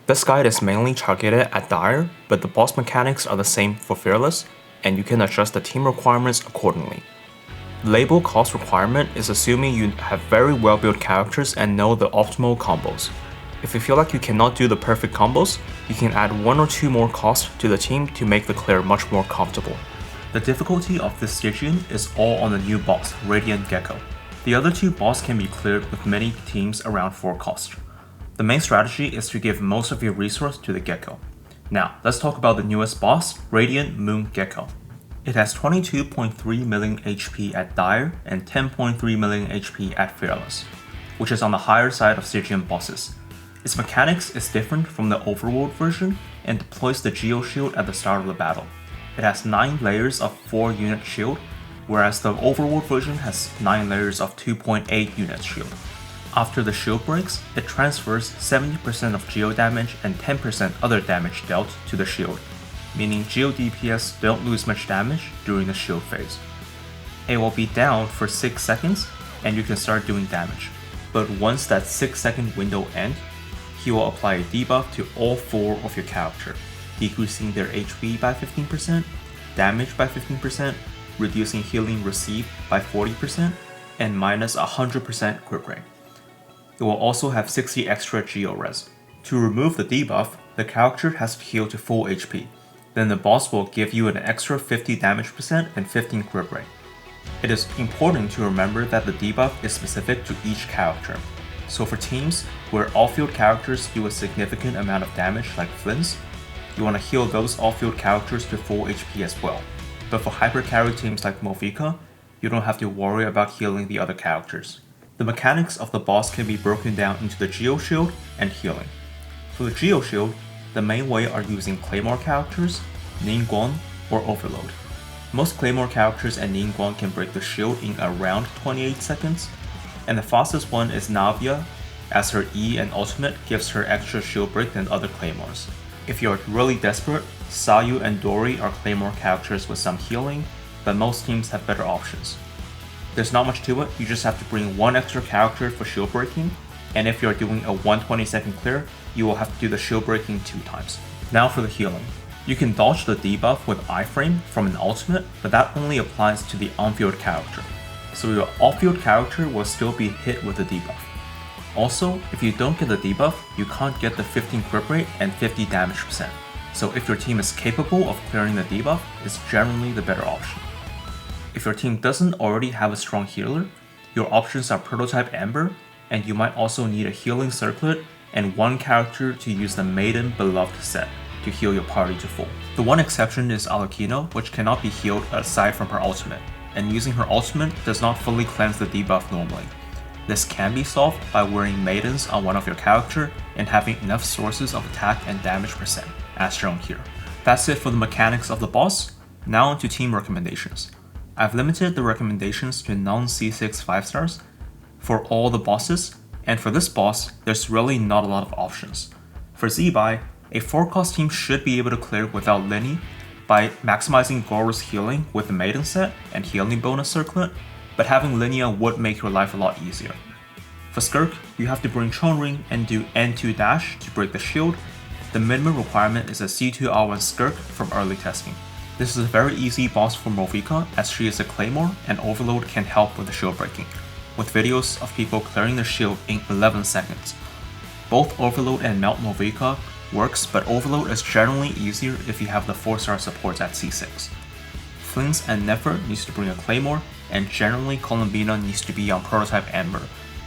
This guide is mainly targeted at Dire, but the boss mechanics are the same for Fearless, and you can adjust the team requirements accordingly. Label cost requirement is assuming you have very well built characters and know the optimal combos. If you feel like you cannot do the perfect combos, you can add 1 or 2 more costs to the team to make the clear much more comfortable. The difficulty of this Stygian is all on the new boss, Radiant Gecko. The other 2 bosses can be cleared with many teams around 4 cost. The main strategy is to give most of your resource to the Gecko. Now, let's talk about the newest boss, Radiant Moon Gecko. It has 22.3 million HP at Dire and 10.3 million HP at Fearless, which is on the higher side of Stygian bosses. Its mechanics is different from the overworld version and deploys the Geo Shield at the start of the battle. It has 9 layers of 4 unit shield, whereas the overworld version has 9 layers of 2.8 unit shield. After the shield breaks, it transfers 70% of geo damage and 10% other damage dealt to the shield, meaning geo DPS don't lose much damage during the shield phase. It will be down for 6 seconds and you can start doing damage, but once that 6-second window ends, he will apply a debuff to all 4 of your character, decreasing their HP by 15%, damage by 15%, reducing healing received by 40%, and minus 100% crit rate. It will also have 60 extra geo res. To remove the debuff, the character has to heal to full HP. Then the boss will give you an extra 50 damage percent and 15 crit rate. It is important to remember that the debuff is specific to each character. So for teams where all-field characters do a significant amount of damage like Flynn's, you want to heal those all-field characters to full HP as well. But for hyper carry teams like Movica, you don't have to worry about healing the other characters. The mechanics of the boss can be broken down into the Geo Shield and healing. For the Geo Shield, the main way are using Claymore characters, Ningguang, or Overload. Most Claymore characters and Ningguang can break the shield in around 28 seconds, and the fastest one is Navia, as her E and ultimate gives her extra shield break than other Claymores. If you're really desperate, Sayu and Dori are Claymore characters with some healing, but most teams have better options. There's not much to it, you just have to bring 1 extra character for shield breaking, and if you're doing a 120-second clear, you will have to do the shield breaking 2 times. Now for the healing. You can dodge the debuff with iframe from an ultimate, but that only applies to the on-field character. So your off-field character will still be hit with the debuff. Also, if you don't get the debuff, you can't get the 15 crit rate and 50 damage percent. So if your team is capable of clearing the debuff, it's generally the better option. If your team doesn't already have a strong healer, your options are Prototype Ember, and you might also need a healing circlet and 1 character to use the Maiden Beloved set to heal your party to full. The one exception is Alakino, which cannot be healed aside from her ultimate, and using her ultimate does not fully cleanse the debuff normally. This can be solved by wearing Maidens on one of your character and having enough sources of attack and damage percent, as shown here. That's it for the mechanics of the boss. Now onto team recommendations. I've limited the recommendations to non-C6 5 stars for all the bosses, and for this boss, there's really not a lot of options. For Zebai, a 4-cost team should be able to clear without Lenny by maximizing Goro's healing with the Maiden set and healing bonus circlet, but having Linnea would make your life a lot easier. For Skirk, you have to bring Chonring and do N2 dash to break the shield. The minimum requirement is a C2R1 Skirk from early testing. This is a very easy boss for Movica as she is a Claymore and Overload can help with the shield breaking, with videos of people clearing the shield in 11 seconds. Both Overload and Melt Movica works, but Overload is generally easier if you have the 4-star supports at C6. Flynn's and Nefer needs to bring a Claymore, and generally Columbina needs to be on Prototype Amber.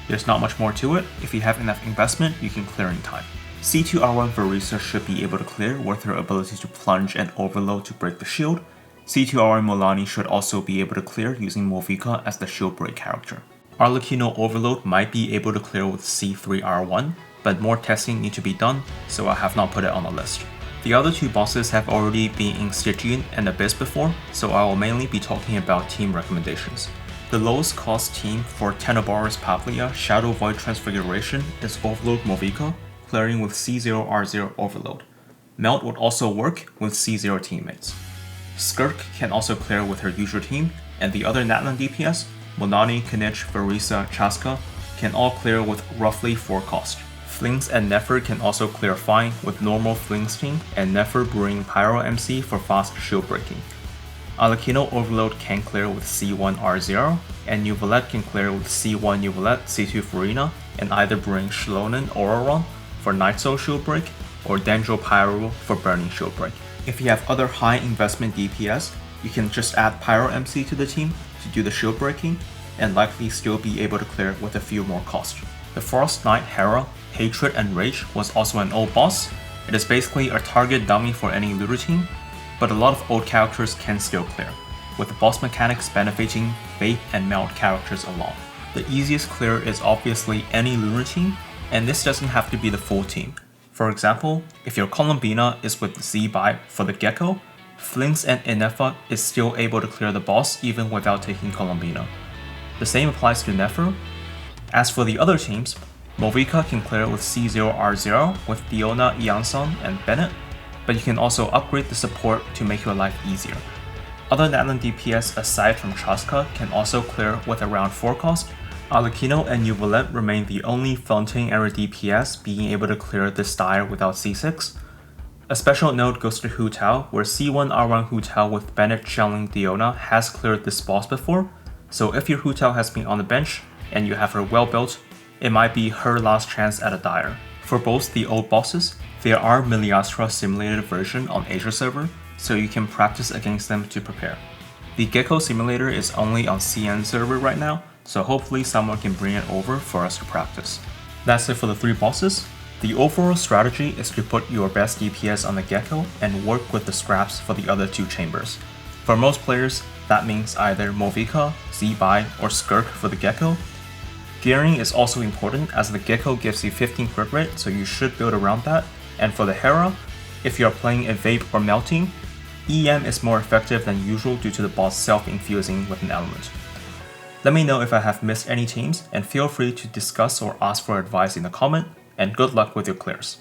There's not much more to it, if you have enough investment, you can clear in time. C2R1 Verisa should be able to clear with her ability to plunge and overload to break the shield. C2R1 Molani should also be able to clear using Movica as the shield break character. Arlecchino Overload might be able to clear with C3R1, but more testing needs to be done, so I have not put it on the list. The other 2 bosses have already been in Stygian and Abyss before, so I will mainly be talking about team recommendations. The lowest cost team for Tennobar's Pavlia Shadow Void Transfiguration is Overload Movica, clearing with C0R0 Overload. Melt would also work with C0 teammates. Skirk can also clear with her usual team, and the other Natlan DPS, Monani, Kinich, Verisa, Chaska, can all clear with roughly 4 cost. Flings and Nefer can also clear fine with normal Flings team and Nefer bringing Pyro MC for fast shield breaking. Alakino Overload can clear with C1 R0, and Nuvolette can clear with C1 Nuvolette, C2 Farina, and either bring Shlonen Auroron for Night Soul shield break or Dendro Pyro for Burning shield break. If you have other high investment DPS, you can just add Pyro MC to the team to do the shield breaking, and likely still be able to clear with a few more costs. The Frost Knight Hera, Hatred and Rage was also an old boss. It is basically a target dummy for any looter team, but a lot of old characters can still clear, with the boss mechanics benefiting Faith and Meld characters along. The easiest clear is obviously any looter team, and this doesn't have to be the full team. For example, if your Columbina is with Z-Buy for the Gecko, Flings and Inefa is still able to clear the boss even without taking Columbina. The same applies to Nefer. As for the other teams, Movica can clear with C0R0 with Fiona, Yanson, and Bennett, but you can also upgrade the support to make your life easier. Other Natlan DPS aside from Chaska can also clear with around 4 cost. Alakino and Nuvolette remain the only Fountain era DPS being able to clear this tier without C6. A special note goes to Hu Tao, where C1 R1 Hu Tao with Bennett channeling Diona has cleared this boss before, so if your Hu Tao has been on the bench and you have her well built, it might be her last chance at a dire. For both the old bosses, there are Miliastra simulated version on Asia server, so you can practice against them to prepare. The Gecko simulator is only on CN server right now, so hopefully someone can bring it over for us to practice. That's it for the 3 bosses. The overall strategy is to put your best DPS on the Gecko and work with the scraps for the other 2 chambers. For most players, that means either Movica, Z-Buy, or Skirk for the Gecko. Gearing is also important as the Gecko gives you 15 crit rate, so you should build around that. And for the Hera, if you are playing a Vape or Melting, EM is more effective than usual due to the boss self-infusing with an element. Let me know if I have missed any teams, and feel free to discuss or ask for advice in the comment, and good luck with your clears.